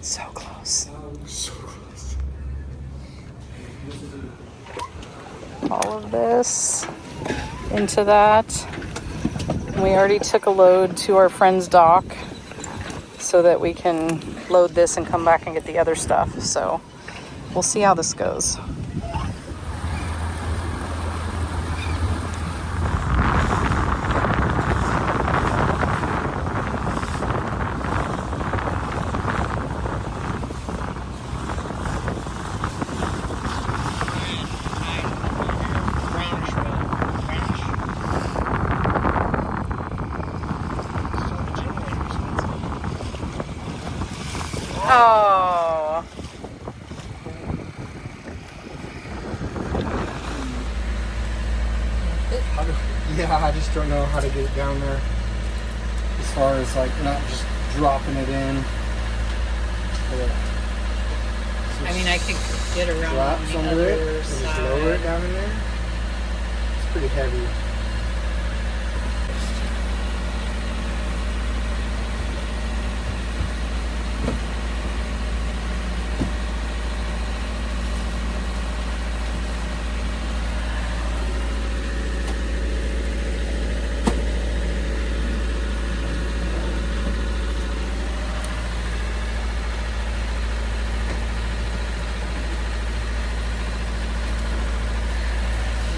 So close. So close. All of this into that. And we already took a load to our friend's dock so that we can load this and come back and get the other stuff. So we'll see how this goes. Oh. Yeah, I just don't know how to get it down there. As far as like not just dropping it in. I mean, I could get around on Drops the under other it and just side. lower it down in there. It's pretty heavy.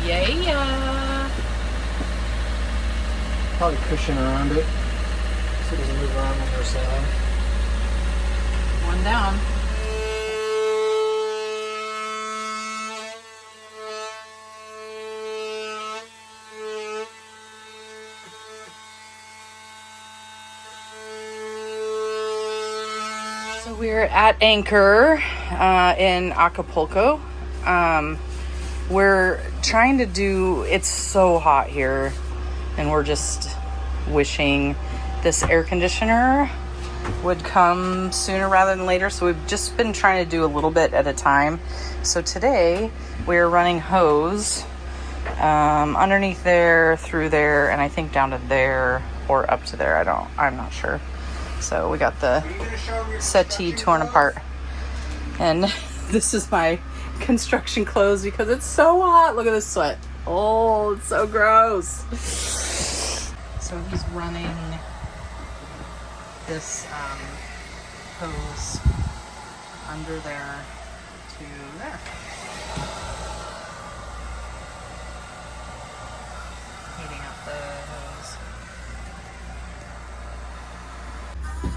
Yeah. Probably cushion around it so it doesn't move around on their side. One down. So we're at anchor in Acapulco. We're trying to do, it's so hot here, and we're just wishing this air conditioner would come sooner rather than later. So we've just been trying to do a little bit at a time. So today we're running hose underneath there, through there, and I think down to there or up to there. I'm not sure. So we got the settee torn apart, and this is my construction clothes because it's so hot. Look at this sweat. Oh, it's so gross. So he's running this hose under there to there. Heating up the hose.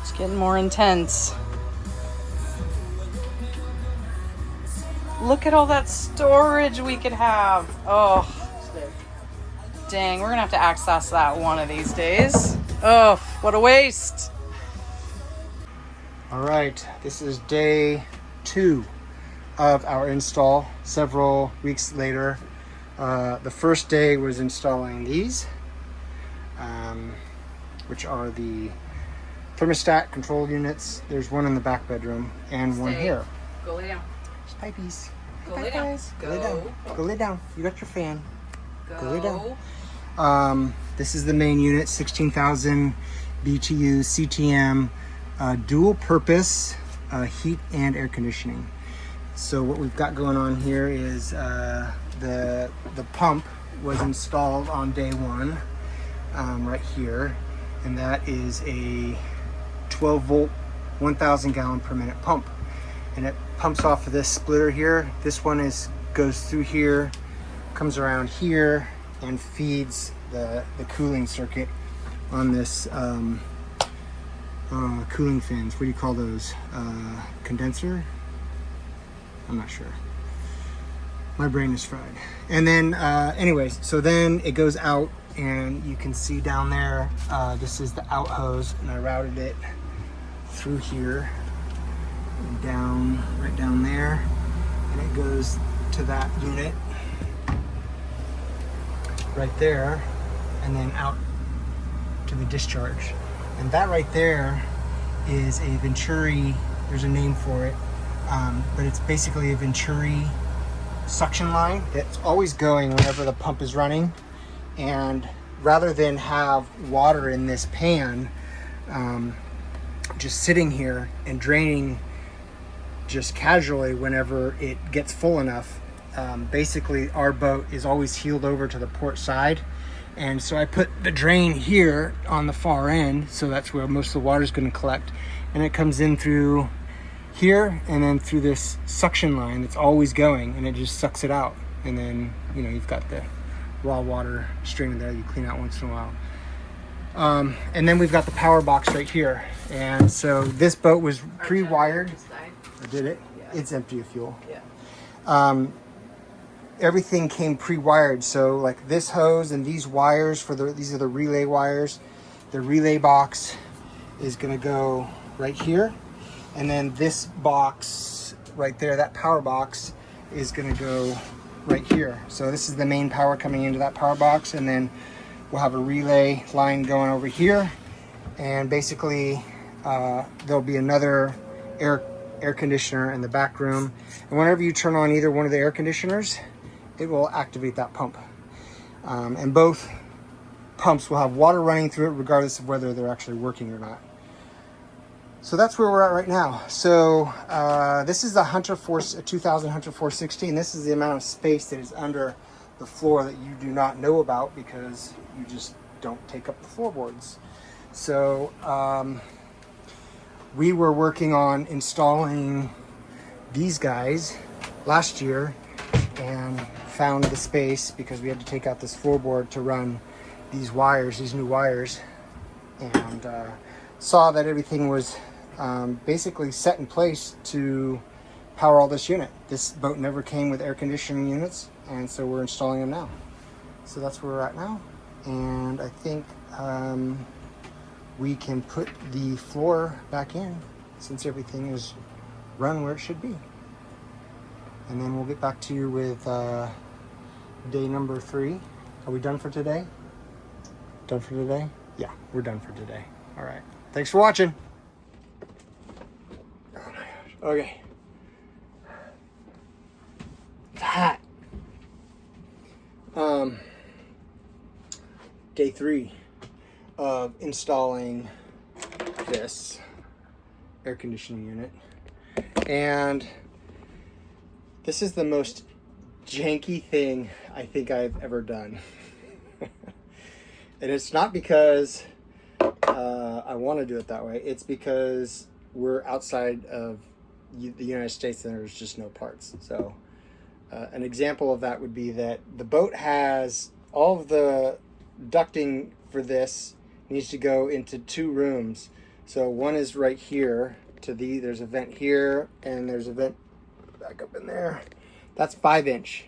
It's getting more intense. Look at all that storage we could have. Oh, dang, we're gonna have to access that one of these days. Oh, what a waste. All right, this is day 2 of our install. Several weeks later, the first day was installing these, which are the thermostat control units. There's one in the back bedroom and one here. Go lay down. Pippies. Go lay down. Go lay down. Go lay down. You got your fan. Go lay Go. down. This is the main unit, 16,000 BTU CTM dual purpose heat and air conditioning. So what we've got going on here is the pump was installed on day 1 right here, and that is a 12 volt 1,000 gallon per minute pump, and it pumps off of this splitter here. This one goes through here, comes around here, and feeds the cooling circuit on this cooling fins. What do you call those? Condenser? I'm not sure. My brain is fried. And then anyways, so then it goes out, and you can see down there, this is the out hose, and I routed it through here and down, right down there, and it goes to that unit right there, and then out to the discharge. And that right there is a Venturi, there's a name for it, but it's basically a Venturi suction line that's always going whenever the pump is running. And rather than have water in this pan just sitting here and draining just casually whenever it gets full enough. Basically, our boat is always heeled over to the port side. And so I put the drain here on the far end, so that's where most of the water is going to collect. And it comes in through here and then through this suction line that's always going, and it just sucks it out. And then, you know, you've got the raw water streaming there you clean out once in a while. And then we've got the power box right here. And so this boat was pre-wired. I did it? Yeah. It's empty of fuel. Yeah. Everything came pre-wired, so like this hose and these wires these are the relay wires. The relay box is going to go right here, and then this box right there, that power box, is going to go right here. So this is the main power coming into that power box, and then we'll have a relay line going over here, and basically there'll be another air conditioner in the back room, and whenever you turn on either one of the air conditioners, it will activate that pump. And both pumps will have water running through it regardless of whether they're actually working or not. So that's where we're at right now. So this is the Hunter 2000 Hunter 416. This is the amount of space that is under the floor that you do not know about because you just don't take up the floorboards. So we were working on installing these guys last year and found the space because we had to take out this floorboard to run these wires, these new wires, and saw that everything was basically set in place to power all this unit. This boat never came with air conditioning units, and so we're installing them now. So that's where we're at now, and I think we can put the floor back in since everything is run where it should be. And then we'll get back to you with day number 3. Are we done for today? Done for today? Yeah, we're done for today. All right. Thanks for watching. Oh my gosh. Okay. It's hot. Day 3 of installing this air conditioning unit. And this is the most janky thing I think I've ever done. And it's not because I want to do it that way. It's because we're outside of the United States and there's just no parts. So an example of that would be that the boat has all of the ducting for this needs to go into 2 rooms. So one is right here there's a vent here and there's a vent back up in there. That's 5-inch,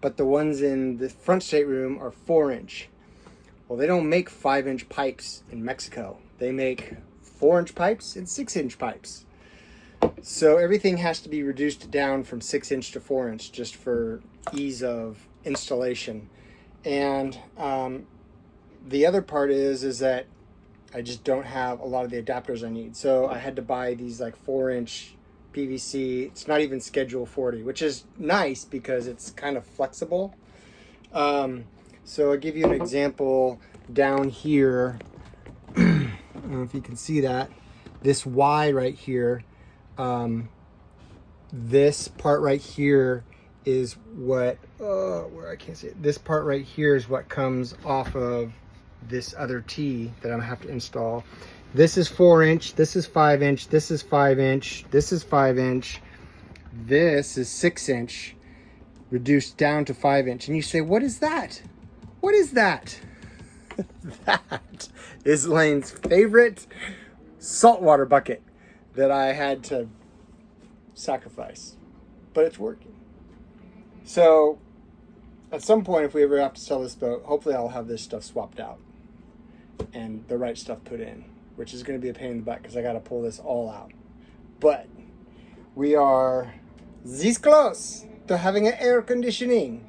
but the ones in the front stateroom are 4-inch. Well, they don't make 5-inch pipes in Mexico. They make 4-inch pipes and 6-inch pipes. So everything has to be reduced down from 6-inch to 4-inch just for ease of installation. And the other part is that I just don't have a lot of the adapters I need. So I had to buy these like 4-inch PVC. It's not even Schedule 40, which is nice because it's kind of flexible. So I'll give you an example down here. I don't know if you can see that. This Y right here, this part right here is what, where I can't see it. This part right here is what comes off of this other T that I'm gonna have to install. This is 4-inch, this is 5-inch, this is 5-inch, this is 5-inch, this is 6-inch, reduced down to 5-inch. And you say, what is that? What is that? That is Lane's favorite saltwater bucket that I had to sacrifice, but it's working. So at some point, if we ever have to sell this boat, hopefully I'll have this stuff swapped out and the right stuff put in, which is going to be a pain in the butt because I got to pull this all out. But we are this close to having an air conditioning.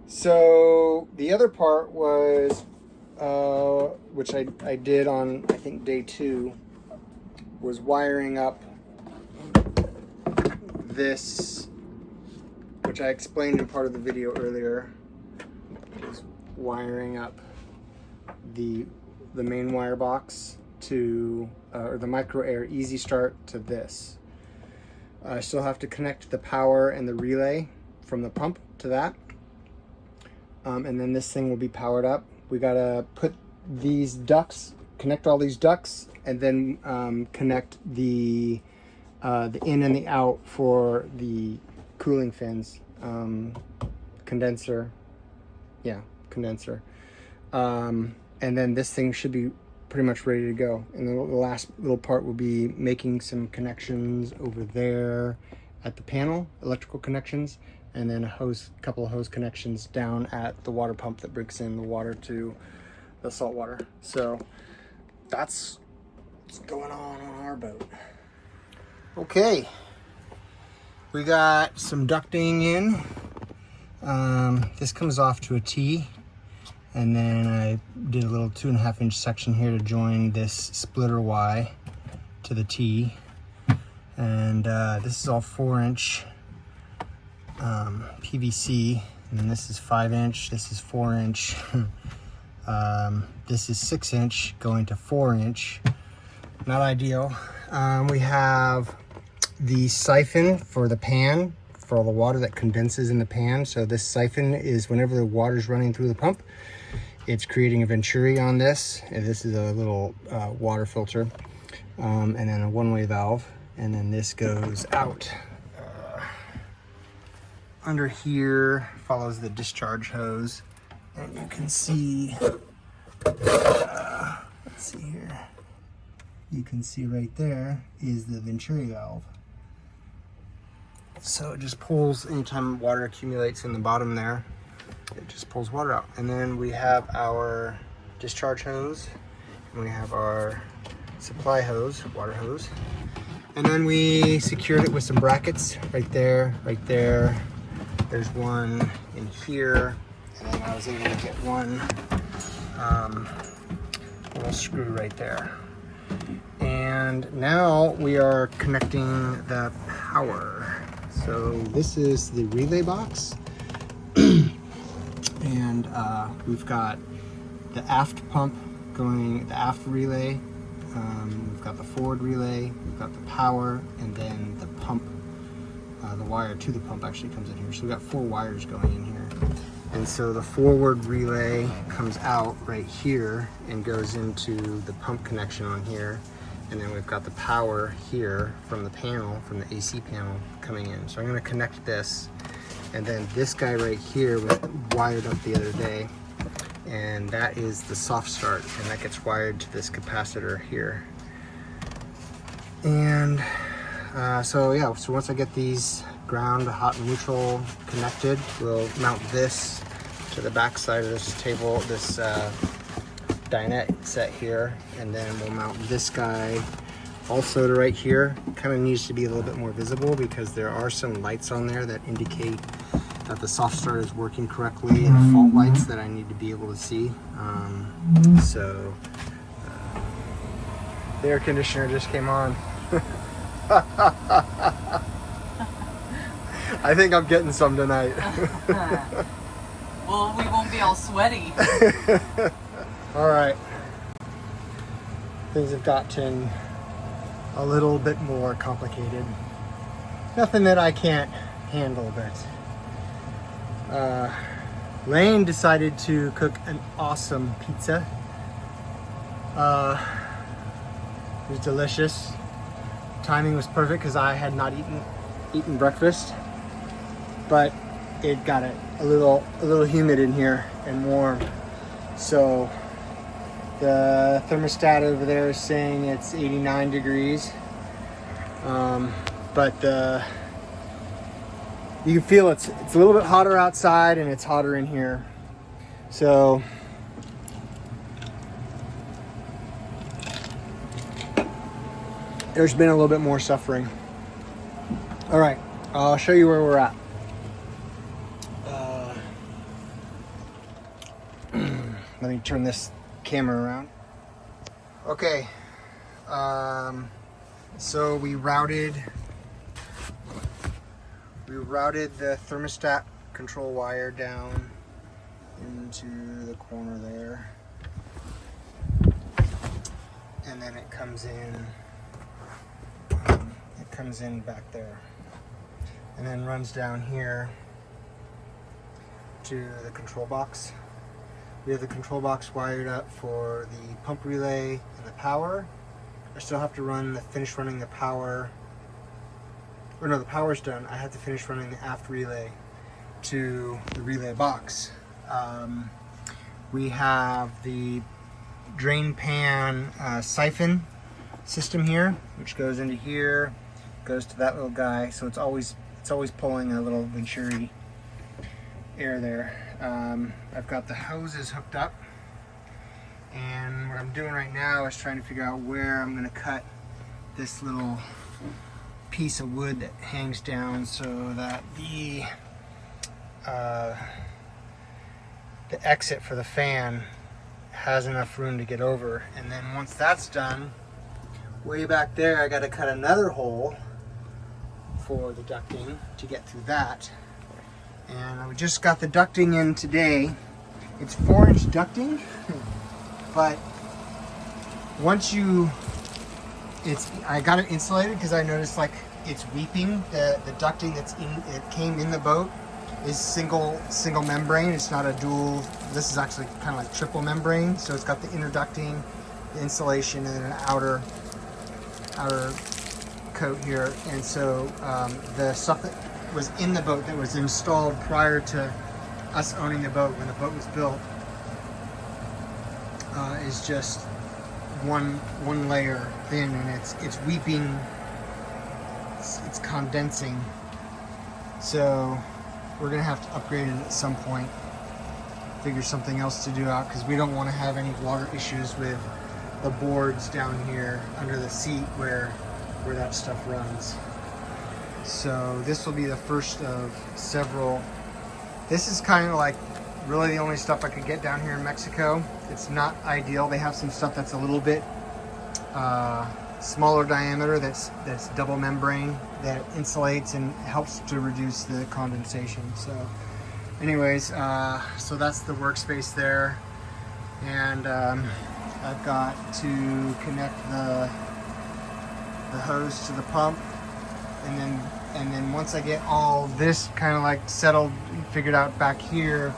So the other part was, which I did on, I think, day 2, was wiring up this, which I explained in part of the video earlier, is wiring up the main wire box to, or the micro air easy start to this. I still have to connect the power and the relay from the pump to that. And then this thing will be powered up. We gotta put these ducts, connect all these ducts, and then connect the in and the out for the cooling fins, condenser. And then this thing should be pretty much ready to go. And the last little part will be making some connections over there at the panel, electrical connections, and then a couple of hose connections down at the water pump that brings in the water to the salt water. So that's what's going on our boat. Okay, we got some ducting in. This comes off to a T, and then I did a little 2.5-inch section here to join this splitter Y to the T. And this is all 4-inch PVC, and then this is 5-inch, this is 4-inch, this is 6-inch going to 4-inch. Not ideal. We have the siphon for the pan, for all the water that condenses in the pan. So this siphon is whenever the water is running through the pump, it's creating a venturi on this. And this is a little water filter, and then a one-way valve. And then this goes out. Under here follows the discharge hose. And you can see, let's see here. You can see right there is the venturi valve. So it just pulls anytime water accumulates in the bottom there. It just pulls water out. And then we have our discharge hose, and we have our supply hose, water hose. And then we secured it with some brackets right there, right there. There's one in here, and then I was able to get one little screw right there. And now we are connecting the power. So this is the relay box. And we've got the aft pump going, the aft relay. We've got the forward relay, we've got the power, and then the pump, the wire to the pump actually comes in here. So we've got 4 wires going in here. And so the forward relay comes out right here and goes into the pump connection on here. And then we've got the power here from the panel, from the AC panel coming in. So I'm gonna connect this. And then this guy right here was wired up the other day. And that is the soft start, and that gets wired to this capacitor here. And so once I get these ground, hot and neutral connected, we'll mount this to the back side of this table, this dinette set here, and then we'll mount this guy also to right here. Kind of needs to be a little bit more visible because there are some lights on there that indicate that the soft start is working correctly, and fault lights that I need to be able to see. The air conditioner just came on. I think I'm getting some tonight. Well, we won't be all sweaty. All right. Things have gotten a little bit more complicated. Nothing that I can't handle, but Lane decided to cook an awesome pizza. It was delicious. Timing was perfect because I had not eaten breakfast, but it got a little humid in here and warm. So the thermostat over there is saying it's 89 degrees, but you can feel it's a little bit hotter outside and it's hotter in here. So there's been a little bit more suffering. All right, I'll show you where we're at. Let me turn this camera around. Okay, so we routed the thermostat control wire down into the corner there. and then it comes in. It comes in back there, and then runs down here to the control box. We have the control box wired up for the pump relay and the power. I still have to finish running the power. Or no, the power's done. I have to finish running the aft relay to the relay box. We have the drain pan siphon system here, which goes into here, goes to that little guy. So it's always pulling a little Venturi air there. I've got the hoses hooked up, and what I'm doing right now is trying to figure out where I'm going to cut this little piece of wood that hangs down so that the exit for the fan has enough room to get over. And then once that's done, way back there I got to cut another hole for the ducting to get through that. And I just got the ducting in today. It's 4-inch ducting, but once I got it insulated because I noticed like it's weeping. The ducting it came in the boat is single membrane. It's not a dual. This is actually kind of like triple membrane. So it's got the inner ducting, the insulation, and then an outer coat here. And so the stuff that was in the boat that was installed prior to us owning the boat when the boat was built is just one layer thin, and it's weeping, it's condensing. So we're gonna have to upgrade it at some point, figure something else to do out, because we don't want to have any water issues with the boards down here under the seat where that stuff runs. So this will be the first of several. This is kind of like really the only stuff I could get down here in Mexico. It's not ideal. They have some stuff that's a little bit smaller diameter that's double membrane that insulates and helps to reduce the condensation. So anyways, so that's the workspace there. And I've got to connect the hose to the pump. And then once I get all this kind of like settled and figured out back here,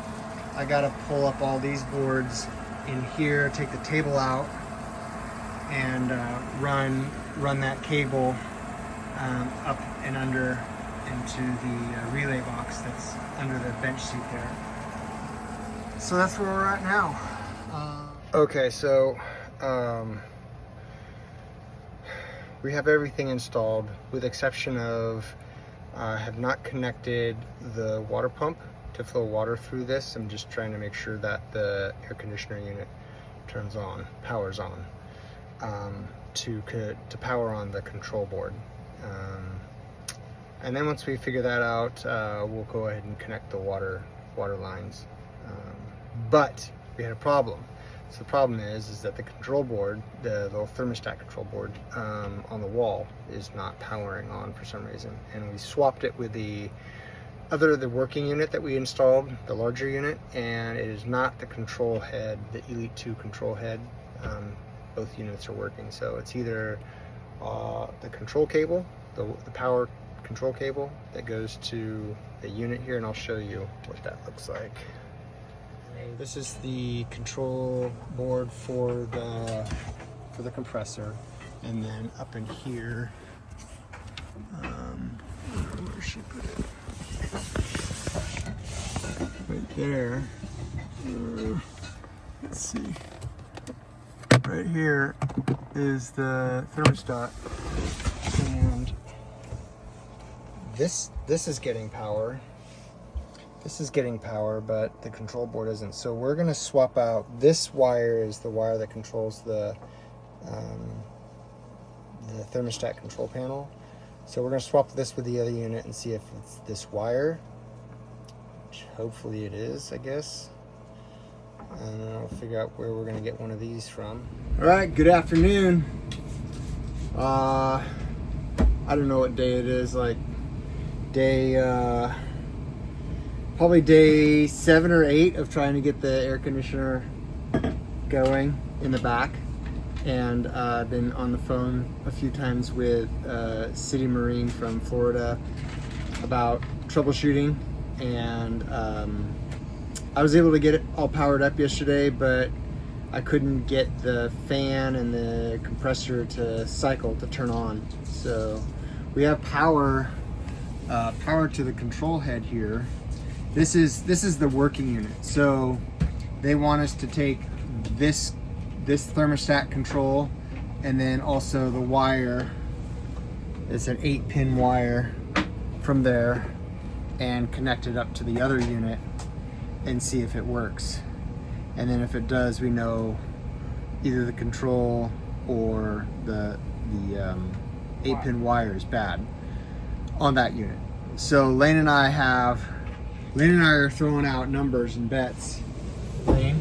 I got to pull up all these boards in here, take the table out, and run that cable up and under into the relay box that's under the bench seat there. So that's where we're at now. Okay, so we have everything installed with exception of I have not connected the water pump to flow water through this. I'm just trying to make sure that the air conditioner unit powers on to power on the control board. And then once we figure that out, we'll go ahead and connect the water lines. But we had a problem. So the problem is that the control board, the little thermostat control board on the wall is not powering on for some reason. And we swapped it with the working unit that we installed, the larger unit, and it is not the control head, the Elite 2 control head. Both units are working. So it's either the control cable, the power control cable that goes to the unit here, and I'll show you what that looks like. This is the control board for the compressor, and then up in here, where she put it? Right there. Let's see. Right here is the thermostat, and this is getting power. This is getting power, but the control board isn't. So we're going to swap out. This wire is the wire that controls the thermostat control panel. So we're going to swap this with the other unit and see if it's this wire, which hopefully it is, I guess. And then I'll figure out where we're going to get one of these from. All right, good afternoon. I don't know what day it is, like probably day 7 or 8 of trying to get the air conditioner going in the back. and been on the phone a few times with City Marine from Florida about troubleshooting, and I was able to get it all powered up yesterday, but I couldn't get the fan and the compressor to cycle, to turn on. So we have power to the control head here. This is the working unit. So they want us to take this thermostat control, and then also the wire. It's an 8-pin wire from there, and connect it up to the other unit and see if it works. And then if it does, we know either the control or the 8-pin wire is bad on that unit. So Lane and I are throwing out numbers and bets. Lane,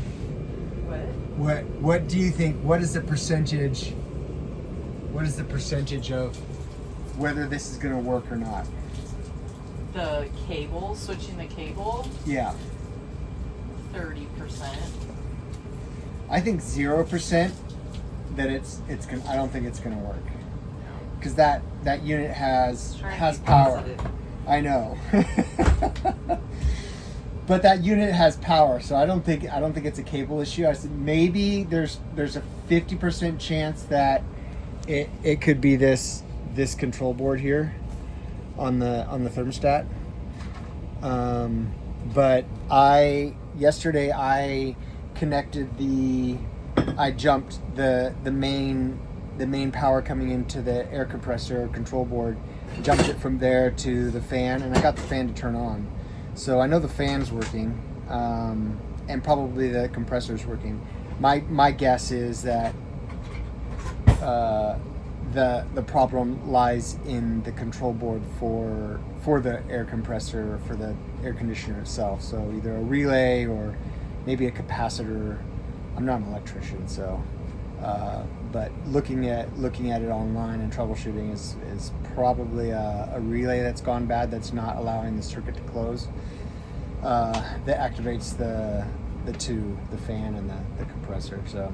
what do you think? What is the percentage of whether this is going to work or not? The cable, switching the cable, Yeah. 30%. I think 0% that it's gonna. I don't think it's gonna work, because that unit has power. Positive. I know, but that unit has power, so I don't think it's a cable issue. I said maybe there's a 50% chance that it could be this control board here on the thermostat. But yesterday I connected I jumped the main power coming into the air compressor control board, jumped it from there to the fan, and I got the fan to turn on. So I know the fan's working, and probably the compressor's working. My guess is that the problem lies in the control board for the air compressor, or for the air conditioner itself. So either a relay or maybe a capacitor. I'm not an electrician, so but looking at it online and troubleshooting is probably a relay that's gone bad, that's not allowing the circuit to close, that activates the fan and the compressor. So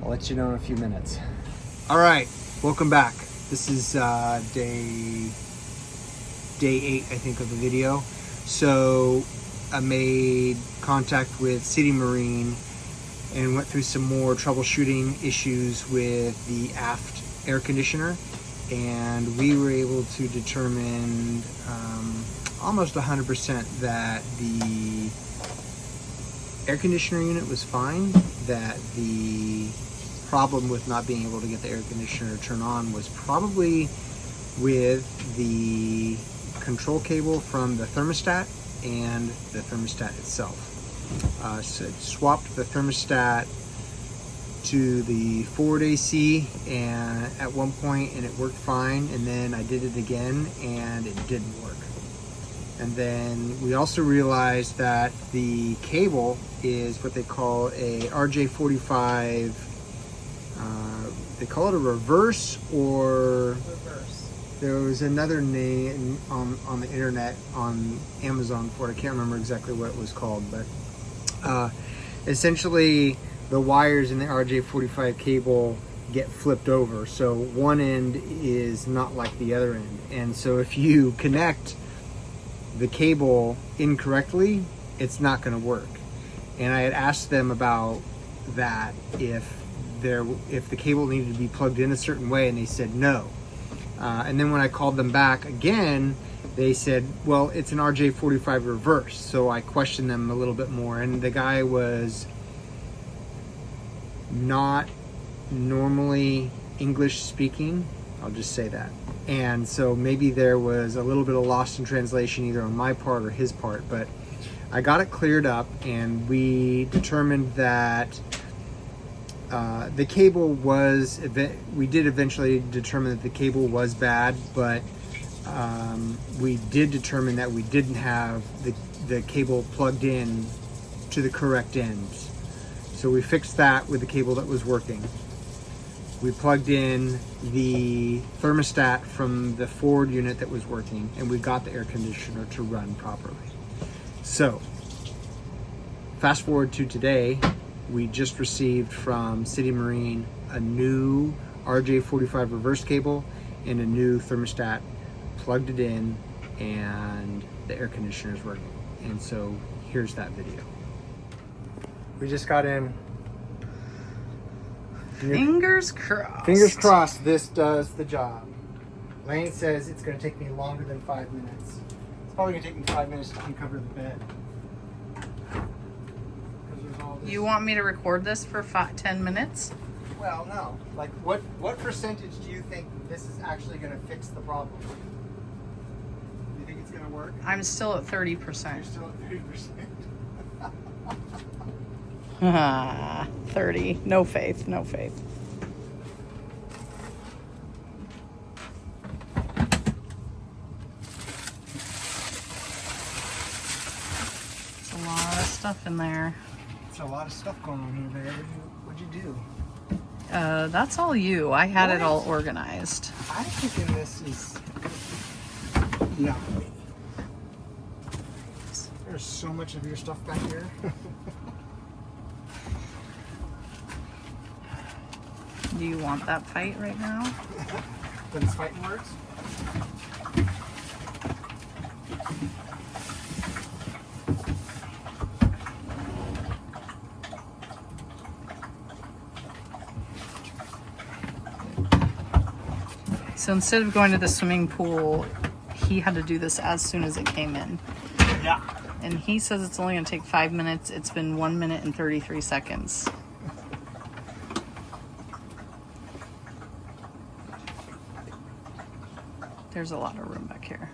I'll let you know in a few minutes. All right, welcome back. This is day 8, I think, of the video. So I made contact with City Marine and went through some more troubleshooting issues with the aft air conditioner, and we were able to determine almost 100% that the air conditioner unit was fine, that the problem with not being able to get the air conditioner to turn on was probably with the control cable from the thermostat and the thermostat itself. So it swapped the thermostat to the forward AC and at one point, and it worked fine, and then I did it again and it didn't work. And then we also realized that the cable is what they call a RJ45. They call it a reverse, or there was another name on the internet, on Amazon for it. I can't remember exactly what it was called, but essentially the wires in the RJ45 cable get flipped over. So one end is not like the other end. And so if you connect the cable incorrectly, it's not going to work. And I had asked them about that, if the cable needed to be plugged in a certain way, and they said no. And then when I called them back again, they said, well, it's an RJ45 reverse. So I questioned them a little bit more, and the guy was not normally English speaking, I'll just say that. And so maybe there was a little bit of lost in translation, either on my part or his part, but I got it cleared up, and we determined that the cable was, we did eventually determine that the cable was bad, but we did determine that we didn't have the cable plugged in to the correct ends. So we fixed that with the cable that was working. We plugged in the thermostat from the forward unit that was working, and we got the air conditioner to run properly. So fast forward to today, we just received from City Marine a new RJ45 reverse cable and a new thermostat, plugged it in, and the air conditioner is working. And so here's that video. We just got in. Fingers crossed. Fingers crossed this does the job. Lane says it's going to take me longer than 5 minutes. It's probably going to take me 5 minutes to uncover the bed. You want me to record this for 10 minutes? Well, no. Like, what percentage do you think this is actually going to fix the problem? Do you think it's going to work? I'm still at 30%. You're still at 30%. 30. No faith. No faith. There's a lot of stuff in there. There's a lot of stuff going on over there. What'd you do? That's all you. I had it What? all organized. I'm thinking this is not me. There's so much of your stuff back here. Do you want that fight right now? But it's fighting words. So instead of going to the swimming pool, he had to do this as soon as it came in. Yeah. And he says it's only going to take 5 minutes. It's been 1 minute and 33 seconds. There's a lot of room back here.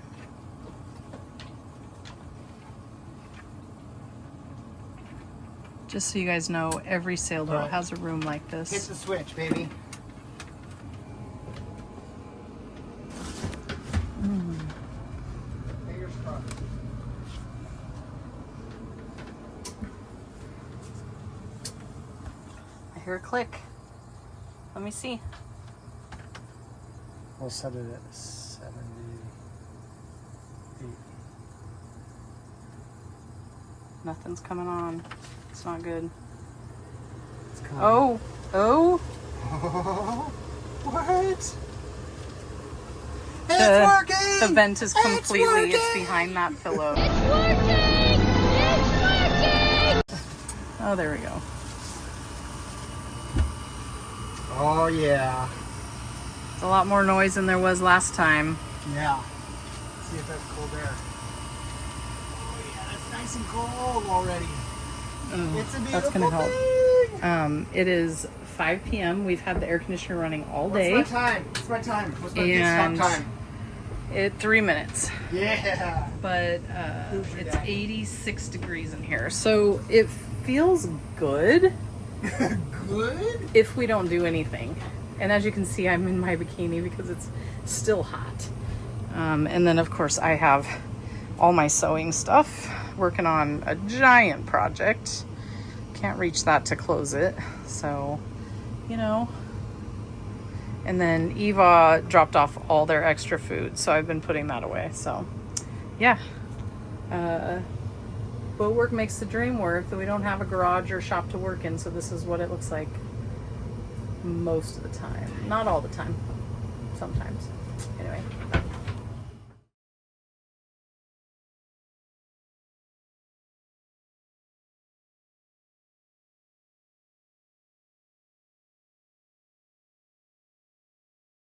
Just so you guys know, every sailboat Right. has a room like Hit this. the switch, baby. Fingers crossed. I hear a click. Let me see. We'll set it at 78. Nothing's coming on. It's not good. It's coming. Oh, oh. Oh, what? It's The working! vent is completely, it's working! behind that pillow. It's working! It's working! Oh, there we go. Oh, yeah. It's a lot more noise than there was last time. Yeah. Let's see if that's cold air. Oh, yeah, that's nice and cold already. It's a beautiful That's gonna help. thing. It is 5 p.m. We've had the air conditioner running all day. What's my time? What's my time? What's my And- stop time? 3 minutes. Yeah. But Who's your it's daddy? 86 degrees in here. So it feels good Good? if we don't do anything. And as you can see, I'm in my bikini because it's still hot. And then of course I have all my sewing stuff, working on a giant project. Can't reach that to close it. So, you know. And then Eva dropped off all their extra food, so I've been putting that away. So, yeah. Boat work makes the dream work, though we don't have a garage or shop to work in, so this is what it looks like most of the time. Not all the time. Sometimes. Anyway.